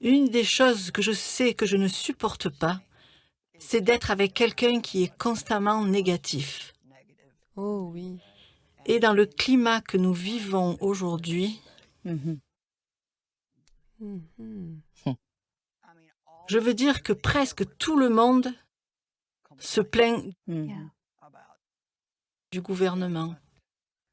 Une des choses que je sais que je ne supporte pas, c'est d'être avec quelqu'un qui est constamment négatif. Oh oui. Et dans le climat que nous vivons aujourd'hui, Mhm. Mhm. je veux dire que presque tout le monde se plaint Mhm. du gouvernement,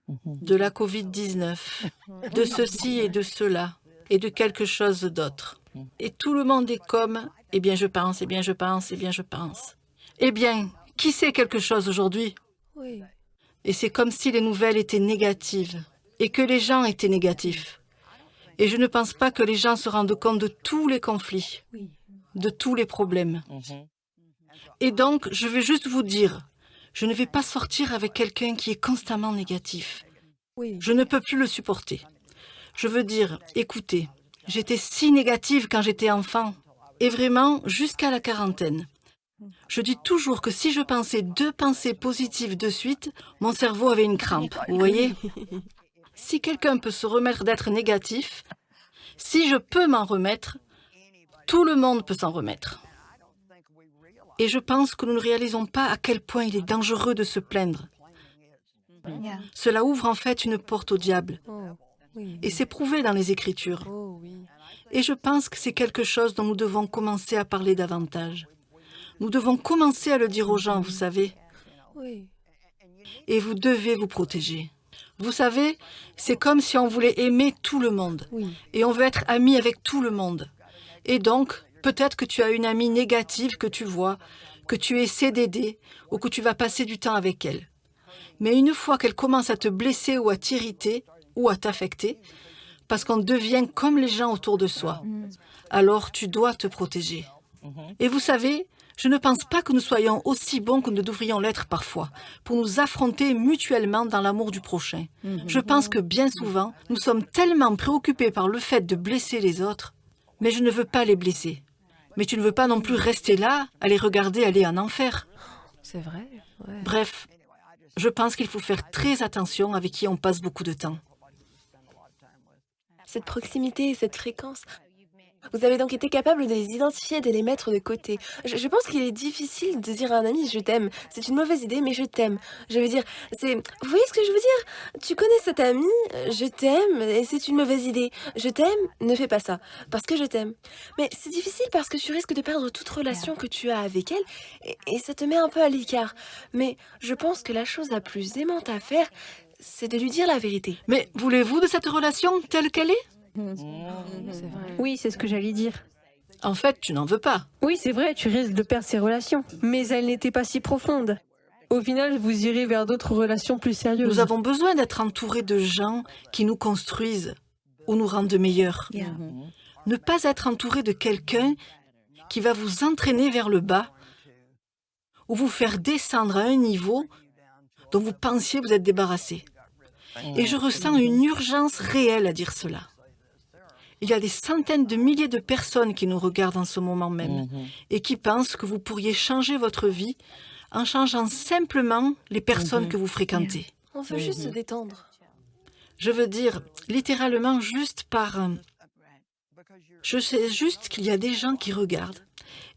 Mhm. de la Covid-19, de ceci et de cela, et de quelque chose d'autre. Et tout le monde est comme « eh bien je pense, eh bien je pense, eh bien je pense ». Eh bien, qui sait quelque chose aujourd'hui? Oui. Et c'est comme si les nouvelles étaient négatives, et que les gens étaient négatifs. Et je ne pense pas que les gens se rendent compte de tous les conflits, Oui. de tous les problèmes. Mhm. Et donc, je vais juste vous dire, je ne vais pas sortir avec quelqu'un qui est constamment négatif. Oui. Je ne peux plus le supporter. Je veux dire, écoutez, j'étais si négative quand j'étais enfant, et vraiment jusqu'à la quarantaine. Je dis toujours que si je pensais 2 pensées positives de suite, mon cerveau avait une crampe, vous voyez? Si quelqu'un peut se remettre d'être négatif, si je peux m'en remettre, tout le monde peut s'en remettre. Et je pense que nous ne réalisons pas à quel point il est dangereux de se plaindre. Cela ouvre en fait une porte au diable. Oh oui. Et c'est prouvé dans les Écritures. Oh oui. Et je pense que c'est quelque chose dont nous devons commencer à parler davantage. Nous devons commencer à le dire aux gens, vous savez. Oui. Et vous devez vous protéger. Vous savez, c'est comme si on voulait aimer tout le monde. Oui. Et on veut être ami avec tout le monde. Et donc, peut-être que tu as une amie négative que tu vois, que tu essaies d'aider, ou que tu vas passer du temps avec elle. Mais une fois qu'elle commence à te blesser ou à t'irriter, ou à t'affecter, parce qu'on devient comme les gens autour de soi, alors tu dois te protéger. Et vous savez, je ne pense pas que nous soyons aussi bons que nous devrions l'être parfois, pour nous affronter mutuellement dans l'amour du prochain. Je pense que bien souvent, nous sommes tellement préoccupés par le fait de blesser les autres, mais je ne veux pas les blesser. Mais tu ne veux pas non plus rester là, à les regarder aller en enfer. C'est vrai. Ouais. Bref, je pense qu'il faut faire très attention avec qui on passe beaucoup de temps. Cette proximité et cette fréquence, vous avez donc été capable de les identifier et de les mettre de côté. Je pense qu'il est difficile de dire à un ami je t'aime. C'est une mauvaise idée, mais je t'aime. Je veux dire, c'est. Vous voyez ce que je veux dire? Tu connais cet ami, je t'aime, et c'est une mauvaise idée. Je t'aime, ne fais pas ça, parce que je t'aime. Mais c'est difficile parce que tu risques de perdre toute relation que tu as avec elle, et ça te met un peu à l'écart. Mais je pense que la chose la plus aimante à faire, c'est de lui dire la vérité. Mais voulez-vous de cette relation telle qu'elle est? C'est vrai. Oui, c'est ce que j'allais dire. En fait, tu n'en veux pas. Oui, c'est vrai, tu risques de perdre ces relations. Mais elles n'étaient pas si profondes. Au final, vous irez vers d'autres relations plus sérieuses. Nous avons besoin d'être entourés de gens qui nous construisent ou nous rendent meilleurs. Ne pas être entouré de quelqu'un qui va vous entraîner vers le bas ou vous faire descendre à un niveau dont vous pensiez vous être débarrassé. Et je ressens une urgence réelle à dire cela. Il y a des centaines de milliers de personnes qui nous regardent en ce moment même et qui pensent que vous pourriez changer votre vie en changeant simplement les personnes que vous fréquentez. On veut juste se détendre. Je veux dire, littéralement, juste par... Je sais juste qu'il y a des gens qui regardent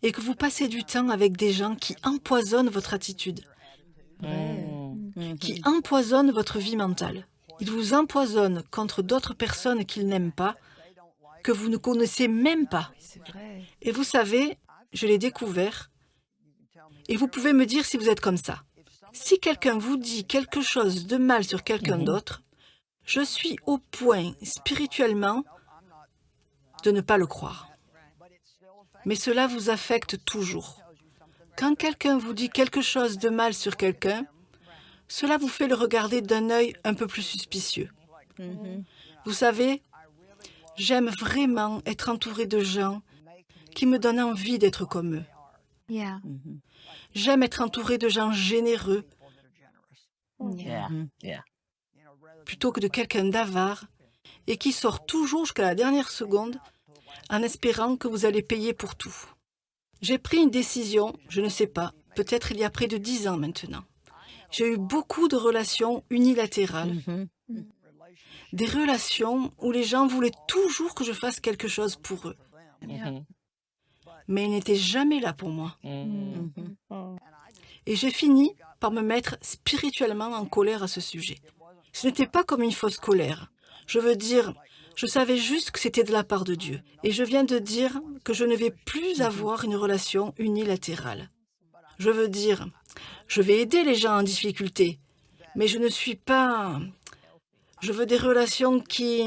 et que vous passez du temps avec des gens qui empoisonnent votre attitude, qui empoisonnent votre vie mentale. Ils vous empoisonnent contre d'autres personnes qu'ils n'aiment pas, que vous ne connaissez même pas. C'est vrai. Et vous savez, je l'ai découvert, et vous pouvez me dire si vous êtes comme ça. Si quelqu'un vous dit quelque chose de mal sur quelqu'un d'autre, je suis au point, spirituellement, de ne pas le croire. Mais cela vous affecte toujours. Quand quelqu'un vous dit quelque chose de mal sur quelqu'un, cela vous fait le regarder d'un œil un peu plus suspicieux. Vous savez, j'aime vraiment être entourée de gens qui me donnent envie d'être comme eux. J'aime être entourée de gens généreux plutôt que de quelqu'un d'avare et qui sort toujours jusqu'à la dernière seconde en espérant que vous allez payer pour tout. J'ai pris une décision, je ne sais pas, peut-être il y a près de 10 ans maintenant. J'ai eu beaucoup de relations unilatérales. Des relations où les gens voulaient toujours que je fasse quelque chose pour eux. Mhm. Mais il n'était jamais là pour moi. Mhm. Et j'ai fini par me mettre spirituellement en colère à ce sujet. Ce n'était pas comme une fausse colère. Je veux dire, je savais juste que c'était de la part de Dieu. Et je viens de dire que je ne vais plus avoir une relation unilatérale. Je veux dire, je vais aider les gens en difficulté, mais je ne suis pas... Je veux des relations qui...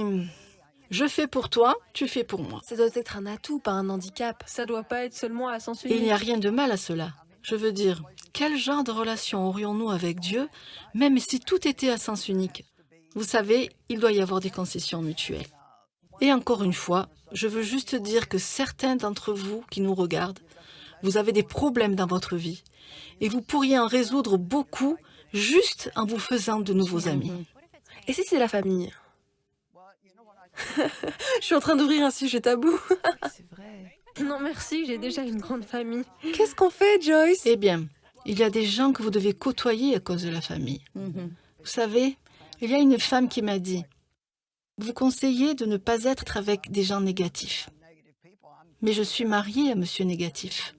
Je fais pour toi, tu fais pour moi. Ça doit être un atout, pas un handicap. Ça doit pas être seulement à sens Et il unique. n'y a rien de mal à cela. Je veux dire, quel genre de relation aurions-nous avec Dieu, même si tout était à sens unique? Vous savez, il doit y avoir des concessions mutuelles. Et encore une fois, je veux juste dire que certains d'entre vous qui nous regardent, vous avez des problèmes dans votre vie. Et vous pourriez en résoudre beaucoup juste en vous faisant de nouveaux amis. Et si c'est la famille? Je suis en train d'ouvrir un sujet tabou. C'est vrai. Non merci, j'ai déjà une grande famille. Qu'est-ce qu'on fait, Joyce? Eh bien, il y a des gens que vous devez côtoyer à cause de la famille. Mhm. Vous savez, il y a une femme qui m'a dit, vous conseillez de ne pas être avec des gens négatifs. Mais je suis mariée à monsieur négatif.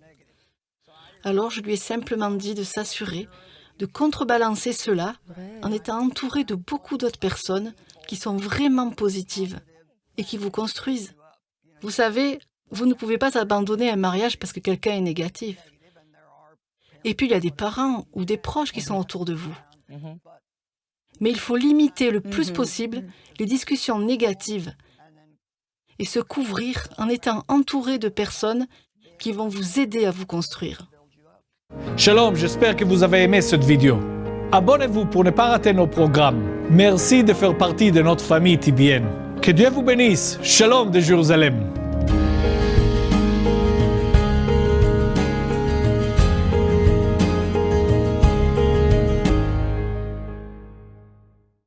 Alors je lui ai simplement dit de s'assurer de contrebalancer cela en étant entourée de beaucoup d'autres personnes qui sont vraiment positives et qui vous construisent. Vous savez, vous ne pouvez pas abandonner un mariage parce que quelqu'un est négatif. Et puis il y a des parents ou des proches qui sont autour de vous. Mhm. Mais il faut limiter le plus Mhm. possible les discussions négatives et se couvrir en étant entouré de personnes qui vont vous aider à vous construire. Shalom, j'espère que vous avez aimé cette vidéo. Abonnez-vous pour ne pas rater nos programmes. Merci de faire partie de notre famille TBN. Que Dieu vous bénisse. Shalom de Jérusalem.